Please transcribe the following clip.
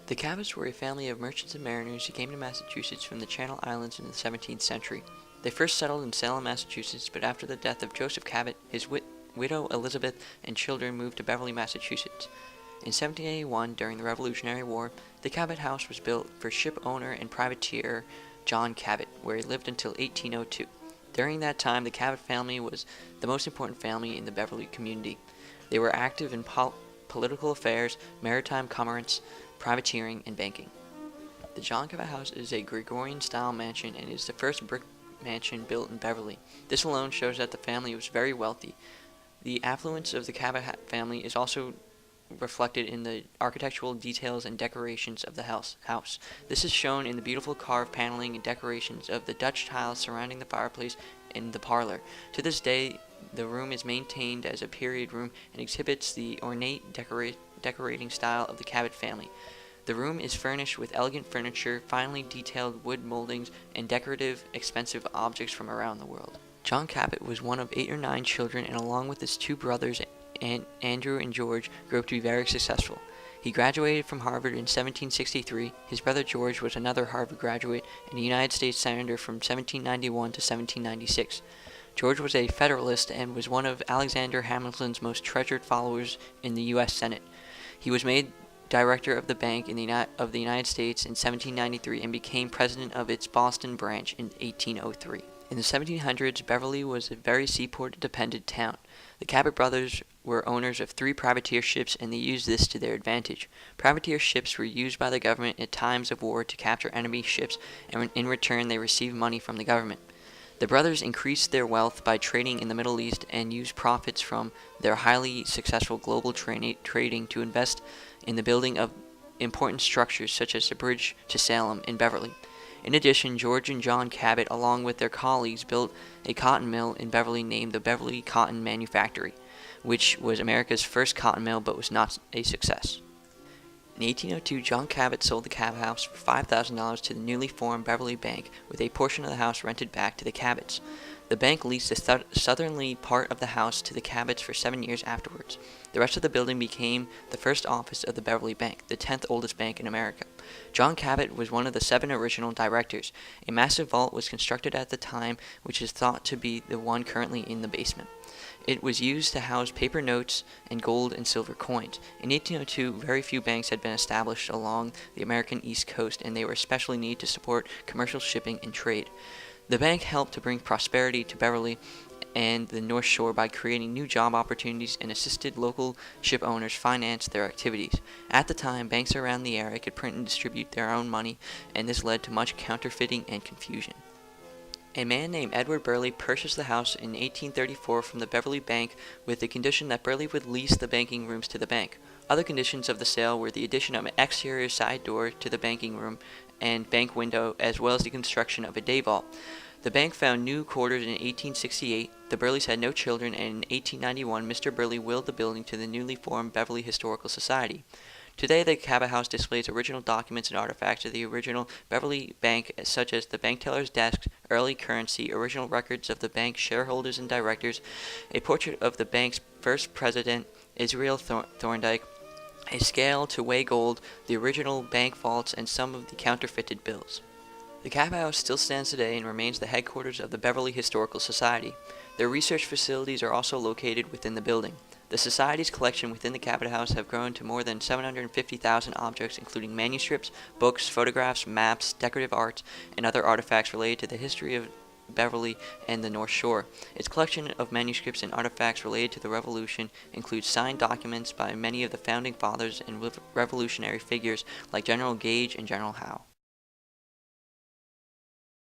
The Cabots were a family of merchants and mariners who came to Massachusetts from the Channel Islands in the 17th century. They first settled in Salem, Massachusetts, but after the death of Joseph Cabot, his widow Elizabeth and children moved to Beverly, Massachusetts. In 1781, during the Revolutionary War, the Cabot House was built for ship owner and privateer John Cabot, where he lived until 1802. During that time, the Cabot family was the most important family in the Beverly community. They were active in political affairs, maritime commerce, privateering, and banking. The John Cabot House is a Gregorian-style mansion and is the first brick mansion built in Beverly. This alone shows that the family was very wealthy. The affluence of the Cabot family is also reflected in the architectural details and decorations of the house. This is shown in the beautiful carved paneling and decorations of the Dutch tiles surrounding the fireplace in the parlor. To this day, the room is maintained as a period room and exhibits the ornate decorating style of the Cabot family. The room is furnished with elegant furniture, finely detailed wood moldings, and decorative, expensive objects from around the world. John Cabot was one of 8 or 9 children, and along with his 2 brothers, Andrew and George, grew up to be very successful. He graduated from Harvard in 1763. His brother George was another Harvard graduate and a United States Senator from 1791 to 1796. George was a Federalist and was one of Alexander Hamilton's most treasured followers in the U.S. Senate. He was made director of the Bank of the United States in 1793 and became president of its Boston branch in 1803. In the 1700s, Beverly was a very seaport-dependent town. The Cabot brothers were owners of 3 privateer ships, and they used this to their advantage. Privateer ships were used by the government at times of war to capture enemy ships, and in return they received money from the government. The brothers increased their wealth by trading in the Middle East and used profits from their highly successful global trading to invest in the building of important structures such as the bridge to Salem in Beverly. In addition, George and John Cabot, along with their colleagues, built a cotton mill in Beverly named the Beverly Cotton Manufactory, which was America's first cotton mill but was not a success. In 1802, John Cabot sold the Cabot House for $5,000 to the newly formed Beverly Bank, with a portion of the house rented back to the Cabots. The bank leased the southerly part of the house to the Cabots for 7 years afterwards. The rest of the building became the first office of the Beverly Bank, the 10th oldest bank in America. John Cabot was one of the 7 original directors. A massive vault was constructed at the time, which is thought to be the one currently in the basement. It was used to house paper notes and gold and silver coins. In 1802, very few banks had been established along the American East Coast, and they were especially needed to support commercial shipping and trade. The bank helped to bring prosperity to Beverly and the North Shore by creating new job opportunities and assisted local ship owners finance their activities. At the time, banks around the area could print and distribute their own money, and this led to much counterfeiting and confusion. A man named Edward Burley purchased the house in 1834 from the Beverly Bank with the condition that Burley would lease the banking rooms to the bank. Other conditions of the sale were the addition of an exterior side door to the banking room and bank window, as well as the construction of a day vault. The bank found new quarters in 1868. The Burleys had no children, and in 1891, Mr. Burley willed the building to the newly formed Beverly Historical Society. Today, the Cabot House displays original documents and artifacts of the original Beverly Bank, such as the bank teller's desks, early currency, original records of the bank's shareholders and directors, a portrait of the bank's first president, Israel Thorndike, a scale to weigh gold, the original bank vaults, and some of the counterfeited bills. The Cabot House still stands today and remains the headquarters of the Beverly Historical Society. Their research facilities are also located within the building. The Society's collection within the Cabot House have grown to more than 750,000 objects, including manuscripts, books, photographs, maps, decorative arts, and other artifacts related to the history of Beverly and the North Shore. Its collection of manuscripts and artifacts related to the Revolution includes signed documents by many of the founding fathers and revolutionary figures like General Gage and General Howe.